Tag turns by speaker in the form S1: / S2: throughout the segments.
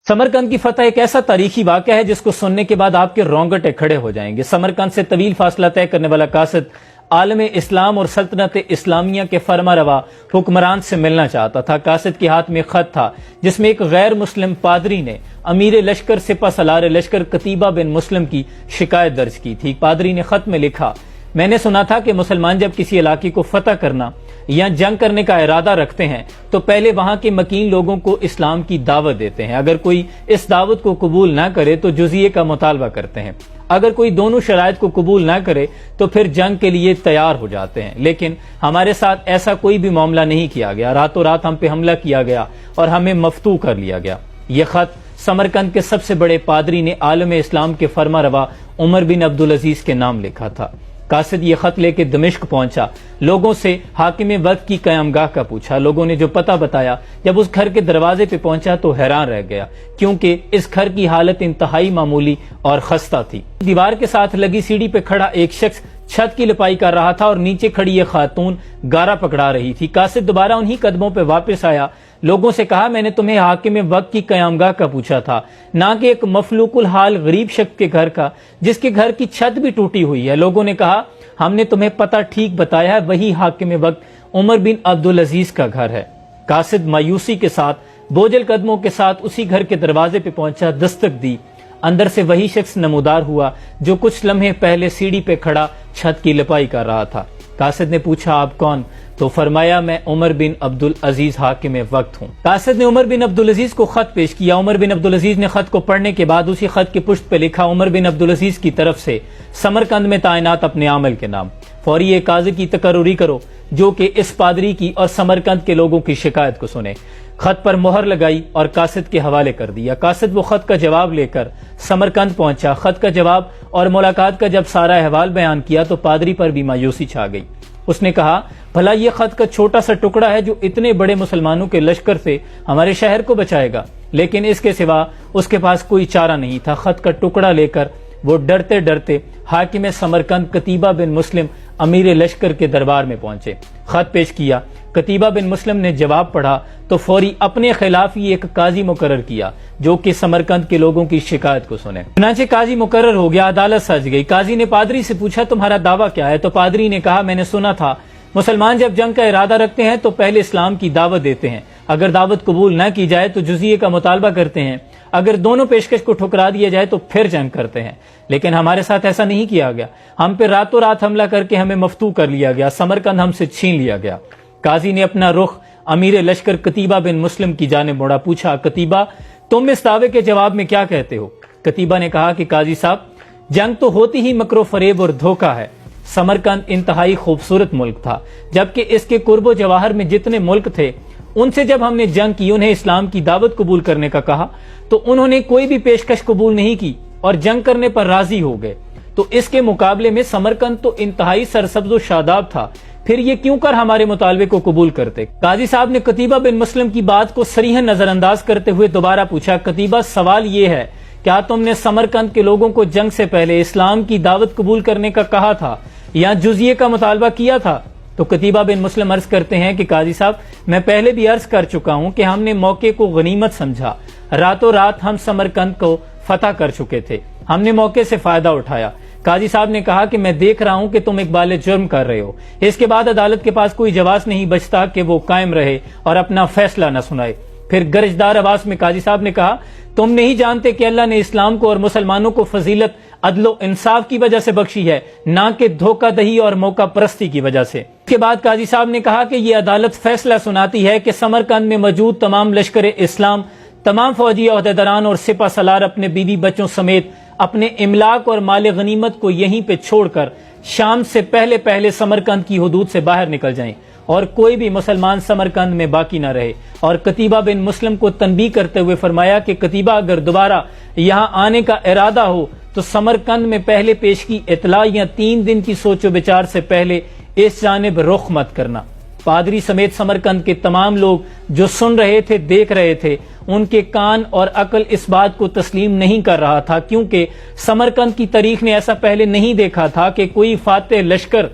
S1: समरकंद की फतह एक ऐसा तारीखी वाक़या है जिसको सुनने के बाद आपके रोंगटे खड़े हो जाएंगे। समरकंद से तवील फासला तय करने वाला कासिद आलम इस्लाम और सल्तनत इस्लामिया के फरमारवा हुक्मरान से मिलना चाहता था। कासिद के हाथ में खत था जिसमें एक गैर मुस्लिम पादरी ने अमीर लश्कर सिपा सलार लश्कर कतीबा बिन मुस्लिम की शिकायत दर्ज की थी। पादरी ने खत में लिखा, मैंने सुना था कि मुसलमान जब किसी इलाके को फतह करना या जंग करने का इरादा रखते हैं तो पहले वहां के मकीन लोगों को इस्लाम की दावत देते हैं। अगर कोई इस दावत को कबूल ना करे तो जुजिये का मुतालबा करते हैं। अगर कोई दोनों शराइत को कबूल ना करे तो फिर जंग के लिए तैयार हो जाते हैं। लेकिन हमारे साथ ऐसा कोई भी मामला नहीं किया गया। रातों रात हम पे हमला किया गया और हमें मफ्तू कर लिया गया। ये खत समरकंद के सबसे बड़े पादरी ने आलम इस्लाम के फरमारवा उमर बिन अब्दुल अजीज के नाम लिखा था। कासिद ये खत लेके दमिश्क पहुंचा, लोगों से हाकिम वक्त की कयामगाह का पूछा। लोगों ने जो पता बताया, जब उस घर के दरवाजे पे पहुंचा तो हैरान रह गया, क्योंकि इस घर की हालत इंतहाई मामूली और खस्ता थी। दीवार के साथ लगी सीढ़ी पे खड़ा एक शख्स छत की लिपाई कर रहा था और नीचे खड़ी ये खातून गारा पकड़ा रही थी। कासिद दोबारा उन्हीं कदमों पे वापस आया, लोगों से कहा, मैंने तुम्हें हाकिम वक्त की कयामगाह का पूछा था, ना कि एक मफलूकुल हाल गरीब शख्स के घर का जिसके घर की छत भी टूटी हुई है। लोगों ने कहा, हमने तुम्हें पता ठीक बताया है, वही हाकिम वक्त उमर बिन अब्दुल अजीज का घर है। कासिद मायूसी के साथ बोझल कदमों के साथ उसी घर के दरवाजे पे पहुंचा, दस्तक दी। अंदर से वही शख्स नमूदार हुआ जो कुछ लम्हे पहले सीढ़ी पे खड़ा छत की लिपाई कर रहा था। कासिद ने पूछा, आप कौन? तो फरमाया, मैं उमर बिन अब्दुल अजीज हाकिम वक्त हूँ। कासिद ने उमर बिन अब्दुल अजीज को खत पेश किया। उमर बिन अब्दुल अजीज ने खत को पढ़ने के बाद उसी खत के पुष्ट पे लिखा, उमर बिन अब्दुल अजीज की तरफ से समरकंद में तायनात अपने आमल के नाम। फौरी एक काजी की तकर्रुरी करो जो कि इस पादरी की और समरकंद के लोगों की शिकायत को सुने। खत पर मोहर लगाई और कासिद के हवाले कर दिया। कासिद वो खत का जवाब लेकर समरकंद पहुंचा। खत का जवाब और मुलाकात का जब सारा अहवाल बयान किया तो पादरी पर भी मायूसी छा गई। उसने कहा, भला ये खत का छोटा सा टुकड़ा है जो इतने बड़े मुसलमानों के लश्कर से हमारे शहर को बचाएगा, लेकिन इसके सिवा उसके पास कोई चारा नहीं था। खत का टुकड़ा लेकर वो डरते डरते हाकिम समरकंद कतीबा बिन मुस्लिम अमीर लश्कर के दरबार में पहुंचे। खत पेश किया। कतीबा बिन मुस्लिम ने जवाब पढ़ा तो फौरी अपने खिलाफ ही एक काजी मुकर्रर किया जो कि समरकंद के लोगों की शिकायत को सुने। चुनांचे काजी मुकर्रर हो गया, अदालत सज गई। काजी ने पादरी से पूछा, तुम्हारा दावा क्या है? तो पादरी ने कहा, मैंने सुना था मुसलमान जब जंग का इरादा रखते हैं तो पहले इस्लाम की दावत देते हैं। अगर दावत कबूल न की जाए तो जुजिये का मुतालबा करते हैं। अगर दोनों पेशकश को ठुकरा दिया जाए तो फिर जंग करते हैं। लेकिन हमारे साथ ऐसा नहीं किया गया। हम पे रातों रात हमला करके हमें मफ्तू कर लिया गया। समरकंद हमसे छीन लिया गया। काजी ने अपना रुख अमीर लश्कर कतीबा बिन मुस्लिम की जानिब मोड़ा। पूछा, कतीबा, तुम इस दावे के जवाब में क्या कहते हो? कतीबा ने कहा कि काजी साहब, जंग तो होती ही मकरो फरेब और धोखा है। समरकंद इंतहाई खूबसूरत मुल्क था, जबकि इसके कुर्बो जवाहर में जितने मुल्क थे उनसे जब हमने जंग की, उन्हें इस्लाम की दावत कबूल करने का कहा तो उन्होंने कोई भी पेशकश कबूल नहीं की और जंग करने पर राजी हो गए। तो इसके मुकाबले में समरकंद तो इंतहाई सरसब्ज शादाब था, फिर ये क्यों कर हमारे मुतालबे को कबूल करते? काजी साहब ने कतीबा बिन मुस्लिम की बात को सरीहन नजरअंदाज करते हुए दोबारा पूछा, कतीबा, सवाल ये है, क्या तुमने समरकंद के लोगों को जंग से पहले इस्लाम की दावत कबूल करने का कहा था या जुजिये का मुतालबा किया था? तो कतीबा बिन मुस्लिम अर्ज करते हैं कि काजी साहब, मैं पहले भी अर्ज कर चुका हूं कि हमने मौके को गनीमत समझा। रातों रात हम समरकंद को फतह कर चुके थे, हमने मौके से फायदा उठाया। काजी साहब ने कहा कि मैं देख रहा हूं कि तुम इकबाल जुर्म कर रहे हो। इसके बाद अदालत के पास कोई जवाब नहीं बचता कि वो कायम रहे और अपना फैसला न सुनाए। फिर गरजदार आवाज में काजी साहब ने कहा, तुम नहीं जानते कि अल्लाह ने इस्लाम को और मुसलमानों को फजीलत अदलो इंसाफ की वजह से बख्शी है, ना कि धोखादही और मौका परस्ती की वजह से। इसके बाद काजी साहब ने कहा कि यह अदालत फैसला सुनाती है कि समरकंद में मौजूद तमाम लश्कर इस्लाम, तमाम फौजी ओहदेदारान और सिपा सलार अपने बीवी बच्चों समेत अपने इमलाक और माल गनीमत को यहीं पे छोड़कर शाम से पहले पहले समरकंद की हुदूद से बाहर निकल जाएं और कोई भी मुसलमान समरकंद में बाकी न रहे। और कतीबा बिन मुस्लिम को तनबीह करते हुए फरमाया कि कतीबा, अगर दोबारा यहाँ आने का इरादा हो तो समरकंद में पहले पेश की इतला या 3 दिन की सोचो विचार से पहले इस जानिब रुख मत करना। पादरी समेत समरकंद के तमाम लोग जो सुन रहे थे, देख रहे थे, उनके कान और अकल इस बात को तस्लीम नहीं कर रहा था, क्योंकि समरकंद की तारीख ने ऐसा पहले नहीं देखा था कि कोई फातेह लश्कर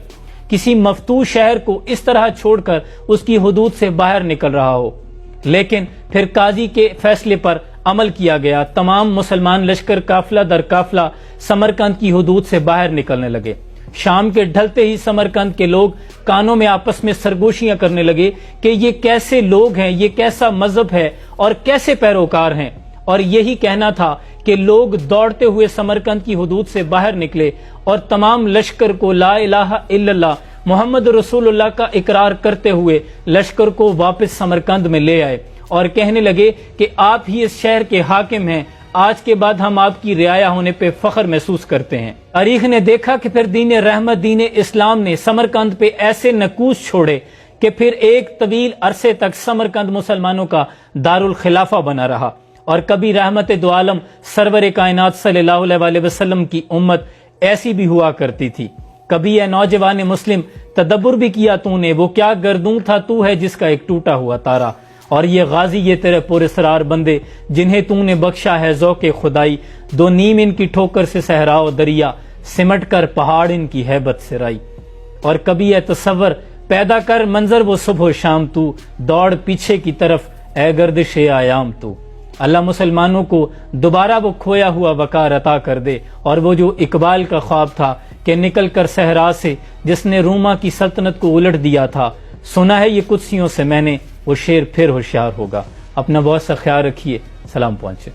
S1: किसी मफतू शहर को इस तरह छोड़कर उसकी हुदूद से बाहर निकल रहा हो। लेकिन फिर काजी के फैसले पर عمل کیا گیا، تمام مسلمان لشکر قافلہ در قافلہ سمرقند کی حدود سے باہر نکلنے لگے۔ شام کے ڈھلتے ہی سمرقند کے لوگ کانوں میں آپس میں سرگوشیاں کرنے لگے کہ یہ کیسے لوگ ہیں، یہ کیسا مذہب ہے اور کیسے پیروکار ہیں، اور یہی کہنا تھا کہ لوگ دوڑتے ہوئے سمرقند کی حدود سے باہر نکلے اور تمام لشکر کو لا الہ الا اللہ محمد رسول اللہ کا اقرار کرتے ہوئے لشکر کو واپس سمرقند میں لے آئے اور کہنے لگے کہ آپ ہی اس شہر کے حاکم ہیں، آج کے بعد ہم آپ کی رعایا ہونے پہ فخر محسوس کرتے ہیں۔ تاریخ نے دیکھا کہ پھر دین رحمت دین اسلام نے سمرقند پہ ایسے نکوس چھوڑے کہ پھر ایک طویل عرصے تک سمرقند مسلمانوں کا دارالخلافہ بنا رہا، اور کبھی رحمت دو عالم سرور کائنات صلی اللہ علیہ وسلم کی امت ایسی بھی ہوا کرتی تھی۔ کبھی اے نوجوان مسلم تدبر بھی کیا تو نے، وہ کیا گردوں تھا تو ہے جس کا ایک ٹوٹا ہوا تارا، اور یہ غازی یہ تیرے پراسرار بندے جنہیں تو نے بخشا ہے ذوق خدائی، دو نیم ان کی ٹھوکر سے صحرا و دریا، سمٹ کر پہاڑ ان کی ہیبت سے رائی۔ اور کبھی اے تصور پیدا کر منظر وہ صبح و شام تو، دوڑ پیچھے کی طرف اے گردش ایام تو۔ اللہ مسلمانوں کو دوبارہ وہ کھویا ہوا وقار عطا کر دے، اور وہ جو اقبال کا خواب تھا کہ نکل کر صحرا سے جس نے روما کی سلطنت کو الٹ دیا تھا، سنا ہے یہ قدسیوں سے میں نے، وہ شیر پھر ہوشیار ہوگا۔ اپنا بہت سا خیال رکھیے، سلام پہنچے۔